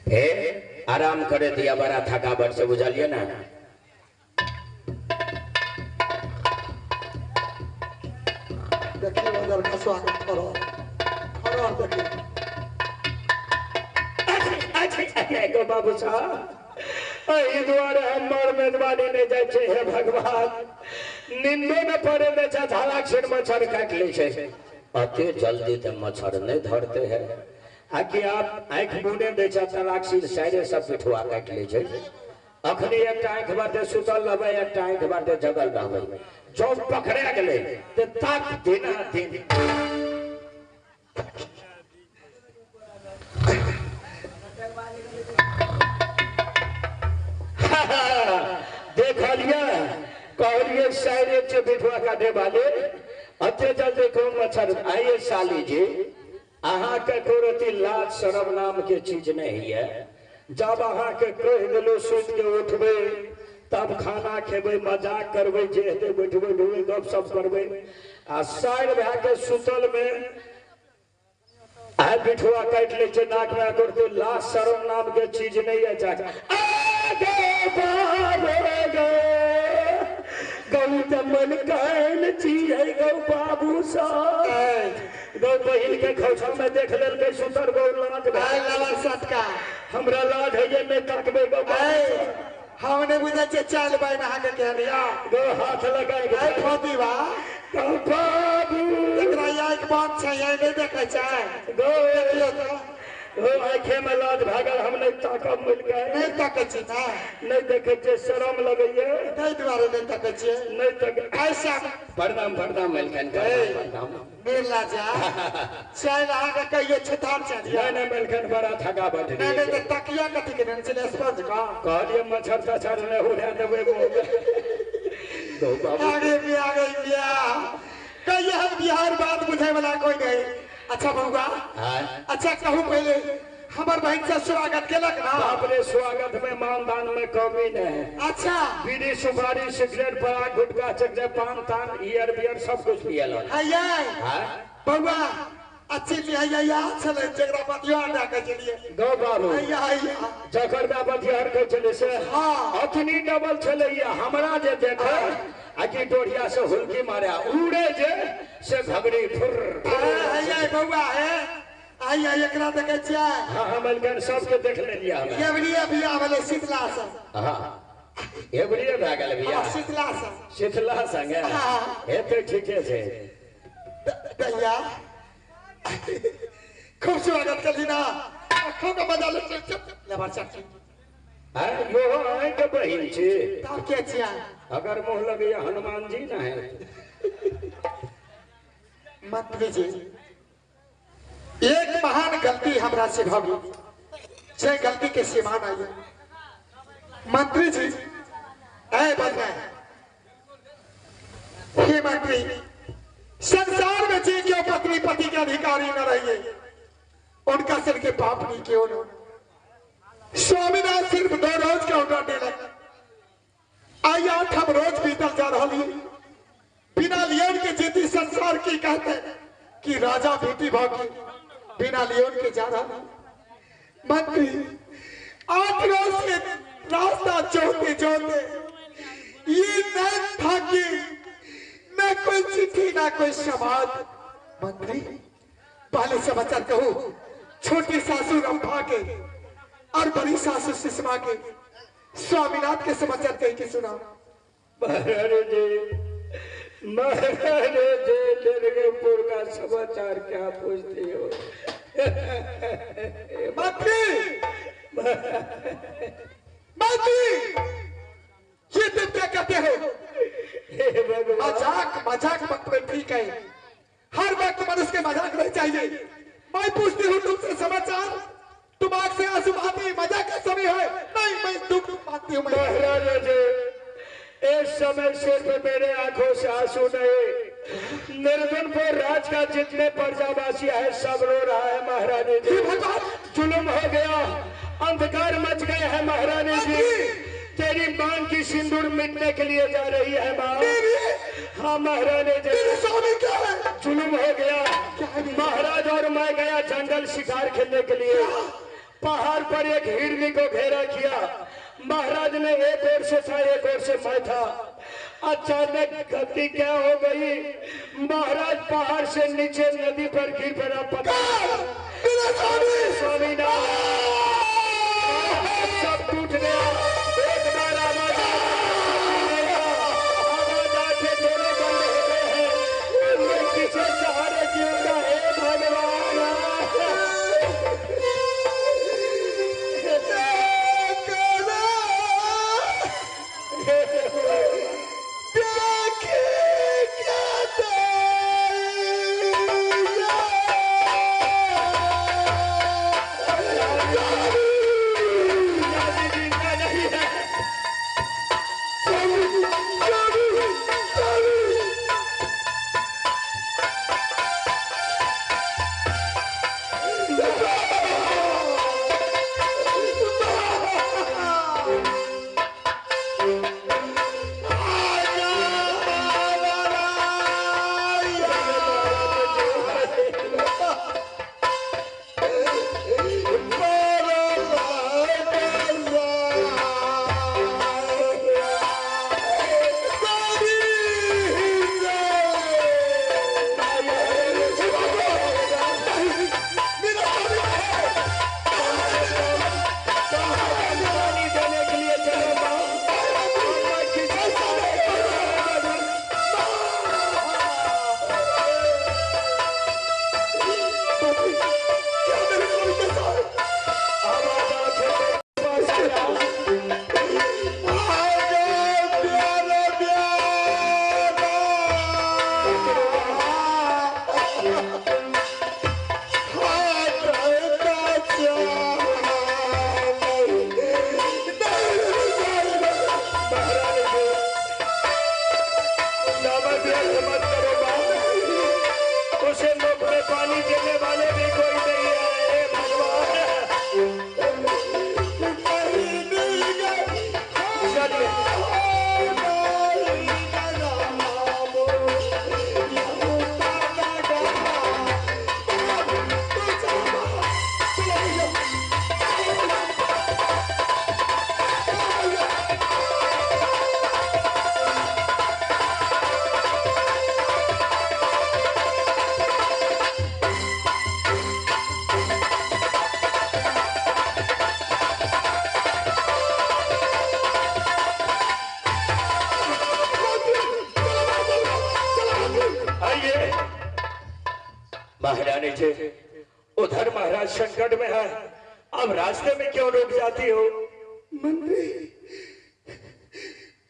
हे आराम करे दिया, बड़ा थकावट से बुझलिए ना। देखिए उधर का स्वागत करो और देखिए गो बाबू साहब एहि दुआरे हमर मेजबानी ने जाय छै। हे भगवान, नींदो न पड़े ने छै, झालाक सिर मच्छर काट ले छै। अते जल्दी तो मच्छर नहीं धरते हैं। आकि आप आँख मुने दे छै, तलाक सिर साइडे सब पिठुआ काट ले छै। अखनी एक आँख बाटे सुतल रहबै, एक आँख बाटे जगल रहबै। जब पकड़े गेले तो ताक देना दिन देखलिए कहलिए साइडे से बिठुआ काटे वाले अते जल्दी को मच्छर आइए। साली जी अहाँ के कोरती लाज शरम नाम के चीज नहीं है। जब अहाँ के कह दिलो सुत के उठबे तब खाना खेबे, मजाक करबे, जे हेते बैठबे ढूबे गप सप करबे आ साइड भए के सुतल में आ बिठुआ काट ले छै। नाक में करते लाज शरम नाम के चीज नहीं है। चाचा गौ तमन कहन चीज है। गौ बाबू साहब गौ बहिन के खौछा में देख लेल के सुतर गौ लाज लाला सटका हमरा लाज है। ये नहीं ताकबे गौ हमने बुझे छै चाल बाई नहा के कह दिया गौ हाथ लगाए ए खोदी बा गौ बाबू एकरा एक बात छै, ये नहीं देखे छै गौ देखियो तो हो आंखे में लाज भागल। हम नहीं ताकब मिल गए, नहीं ताके छी ना, नहीं देखे छै, शरम लगैए नहीं द्वारे नहीं ताके छी, नहीं तक ऐसा प्रणाम प्रणाम मिलकन प्रणाम। मिला जा चल आगे कहियो छतार चढ़िया नहीं नहीं मिलकन बड़ा थका बैठ नहीं नहीं तो तकिया कथी के नहीं चले स्पंज का कहलिए मच्छर तछर ने उड़ा देबे गो बाबू आगे बिया कहियो हम बिहार बात बुझे वाला कोई नहीं। अच्छा बउआ अच्छा कहूं पहले हमर बहन से स्वागत केलक ना। अपने स्वागत में मानदान में कमी नहीं। अच्छा बीड़ी सुपारी सिगरेट पराग गुटखा चकरे पान तान ईयर बियर सब कुछ पियल हैया बउआ अच्छी लिया चले जगरा बतिया ना के चलिए गो बाबू हैया जकर का बतियार के चले से हां अतनी डबल चले। हमरा जे देखो आकी डोरिया से हुलकी मारा उड़े जे से घगड़ी फुर हैया बउआ है आइया एकरा देखे छियै। हां मलगन सब के देख ले लिया ये बलिया बिया वाले शीतला से हां ए बलिया भए गेल बिया शीतला से शीतला संगे हेते ठीके छै दैया खूब स्वागत कर ली ना खूब मजा ले लेबर चट हां यो है के बहिन छी तब के छियै। अगर मोह लगे हनुमान जी ना है मंत्री जी एक महान गलती हमरा से भ गई, जे गलती के सीमा नहीं है। मंत्री जी ऐ बदला हे मंत्री संसार में जी क्यों पत्नी पति के अधिकारी न रहिए, उनका सिर के पाप नहीं क्यों न। स्वामीनाथ सिर्फ 2 रोज का ऑर्डर दिले, आई 8 रोज बीतल जा रही बिना लियोन के जीती संसार की कहते कि राजा बेटी भागी बिना लियोन के जा रहा। मंत्री 8 रोज के रास्ता जोते जोते ये नहीं था कि न कोई चिट्ठी न कोई समाद। मंत्री पहले समाचार कहूं, छोटी सासू रंभा के और बड़ी सासू सुषमा के स्वामीनाथ के समाचार कह के सुना। महाराज जी दुर्गापुर का समाचार क्या पूछते हो मंत्री मंत्री ये तुम क्या कहते हो? मजाक मजाक वक्त में ठीक है, हर वक्त मनुष्य के मजाक नहीं चाहिए। मैं पूछती हूँ तुमसे समाचार, तुम आंख से आंसू बहाती मजाक का समय है नहीं, मैं दुख पाती हूँ। महाराज जी इस समय सिर्फ मेरे आंखों से आंसू नहीं, निर्गुणपुर राज का जितने प्रजावासी है सब रो रहा है। महारानी जी जुल्म हो गया, अंधकार मच गए हैं। महारानी जी तेरी मांग की सिंदूर मिटने के लिए जा रही है मां। हाँ महारानी जी जुल्म हो गया। महाराज और मैं गया जंगल शिकार खेलने के लिए, पहाड़ पर एक हिरनी को घेरा किया। महाराज ने एक ओर से था, एक ओर से मैं था। अचानक गति क्या हो गई, महाराज पहाड़ से नीचे नदी पर गिर पड़ा। पता स्वामी सब टूट गया। एक बार आवाज आके दोनों बंद हो गए हैं। मैं पीछे सहारे जीऊंगा, हे भगवान। महारानी जी, उधर महाराज संकट में है, अब रास्ते में क्यों रुक जाती हो? मंत्री,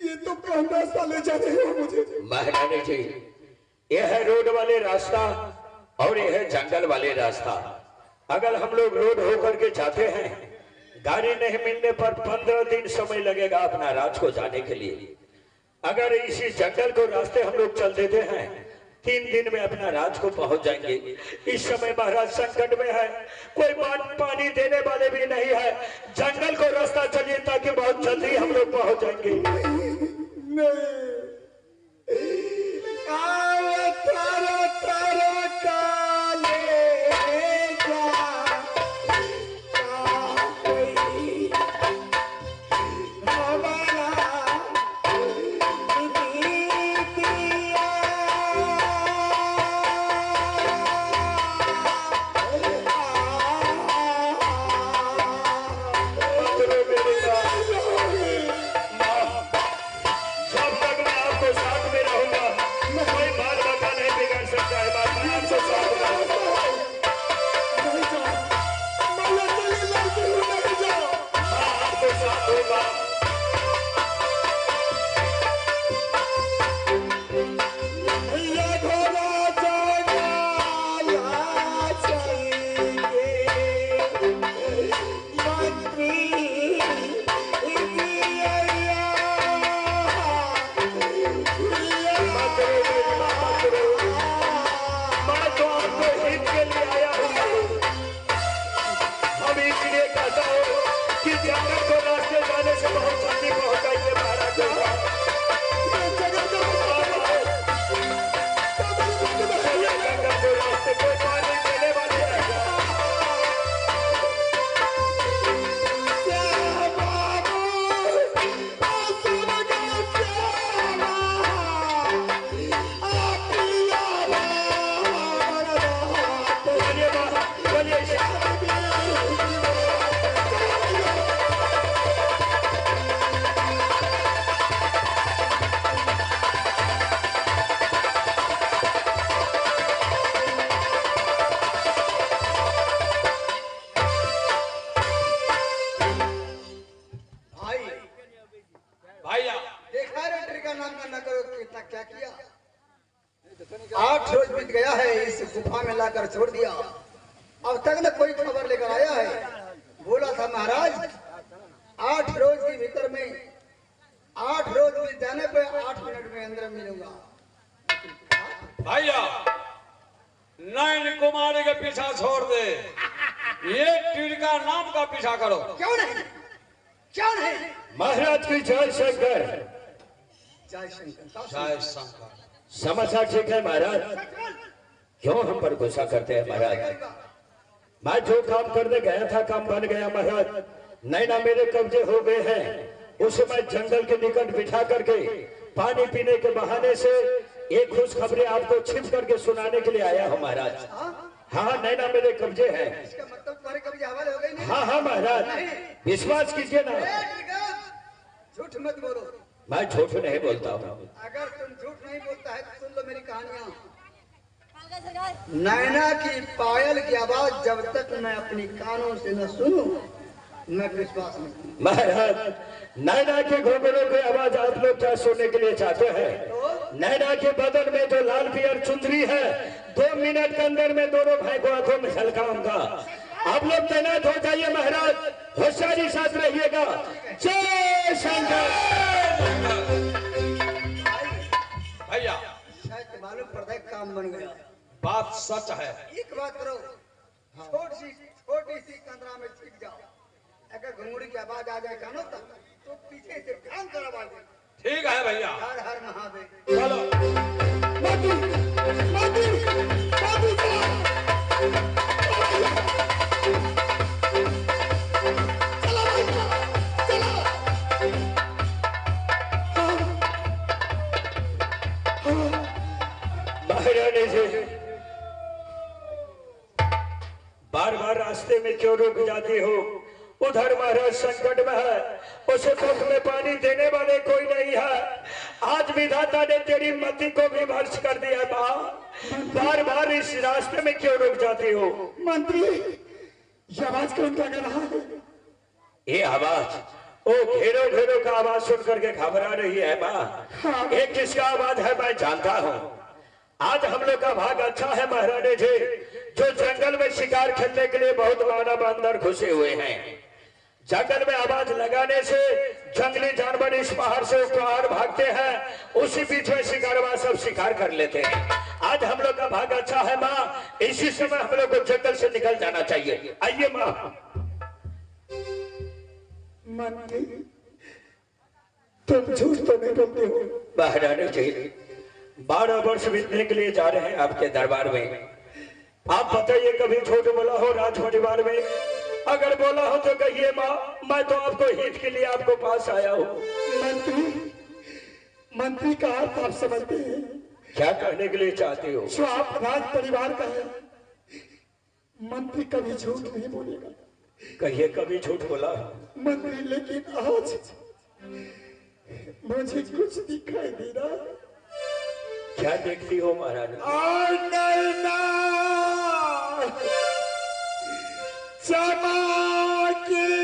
ये तो कौन रास्ता ले जा रहे हो मुझे? महारानी जी, यह है रोड वाले रास्ता और यह है जंगल वाले रास्ता। अगर हम लोग रोड होकर के जाते हैं, गाड़ी नहीं मिलने पर 15 दिन समय लगेगा अपना राज को जाने के लिए। अगर इसी जंगल को रास्ते हम लोग चल देते हैं, 3 दिन में अपना राज को पहुंच जाएंगे। इस समय महाराज संकट में है, कोई पानी देने वाले भी नहीं है। जंगल को रास्ता चलिए ताकि बहुत जल्दी हम लोग पहुंच जाएंगे। गुफा में लाकर छोड़ दिया। अब तक न कोई खबर लेकर आया है। बोला था महाराज 8 रोज के भीतर में 8 रोज मिल जाने पे 8 मिनट में अंदर मिलूंगा। भैया नैन कुमारी के पीछा छोड़ दे, ये टिड़का नाम का पीछा करो। क्यों नहीं, क्यों नहीं? महाराज की जय शंकर। जय शंकर। जय शंकर। समाचार ठीक है महाराज? क्यों हम पर गुस्सा करते हैं महाराज? मैं जो काम करने गया था काम बन गया महाराज। नैना मेरे कब्जे हो गए हैं। उसे मैं जंगल के निकट बिठा करके पानी पीने के बहाने से एक खुशखबरी आपको छिप करके सुनाने के लिए आया हूँ महाराज। हाँ नैना मेरे कब्जे है। इसका मतलब तुम्हारे कब्जे हवाले हो गई नहीं? हाँ हाँ महाराज, विश्वास कीजिए ना। झूठ मत बोलो। मैं झूठ नहीं बोलता हूँ। अगर तुम झूठ नहीं बोलता है तो सुन लो मेरी कहानियां। नैना की पायल की आवाज जब तक मैं अपनी कानों से न सुनूं मैं विश्वास नहीं करूं। महाराज नैना के घुंघरू की आवाज आप लोग क्या सुनने के लिए चाहते हैं? नैना के बदन में जो लाल पियर चुंदरी है 2 मिनट के अंदर में दोनों भाई को आंखों में झलकाऊंगा। आप लोग तैनात हो जाइए महाराज, होशियारी साथ रहिएगा। जय शंकर। भैया शायद मालूम पड़ता है काम बन गया। बात सच है। एक बात करो, छोटी सी कंदरा में छिप जाओ। अगर घुंघरू की आवाज आ जाए कानों तक तो पीछे से भयंकर आवाज है। ठीक है भैया। हर हर महादेव। चलो माती माती माती चला चला महारानी जी बार बार रास्ते में क्यों रुक जाती हो? उधर महाराज संकट में है, उसे मुख में पानी देने वाले कोई नहीं है। आज विधाता ने तेरी मति को भी भ्रष्ट कर दिया। माँ बार बार इस रास्ते में क्यों रुक जाती हो? मंत्री ये आवाज कौन का कर रहा है? ये आवाज ओ घेरो घेरो का आवाज सुन करके घबरा रही है माँ। ये किसका आवाज है मैं जानता हूँ। आज हम लोग का भाग अच्छा है महारानी जी, जो जंगल में शिकार खेलने के लिए बहुत मानव अंदर घुसे हुए हैं। जंगल में आवाज लगाने से जंगली जानवर इस पहाड़ से उस पहाड़ भागते हैं, उसी बीच में शिकारवा सब शिकार कर लेते हैं। आज हम लोग का भाग अच्छा है माँ, इसी समय हम लोग को जंगल से निकल जाना चाहिए। आइए माँ। मंत्री तुम झूठ तो नहीं बोलते हो? महारानी जी 12 वर्ष बीतने के लिए जा रहे हैं आपके दरबार में। आप बताइए कभी झूठ बोला हो राज परिवार में? अगर बोला हो तो कहिए माँ, मैं तो आपको हित के लिए आपको पास आया हूँ। मंत्री का अर्थ आप समझते हैं? क्या कहने के लिए चाहते हो? जो आप राज परिवार का है, मंत्री कभी झूठ नहीं बोलेगा। कहिए कभी झूठ बोला? मंत्री लेकिन आज मुझे कुछ दिखाई दे रहा है। क्या देखती हो महारानी? चमकी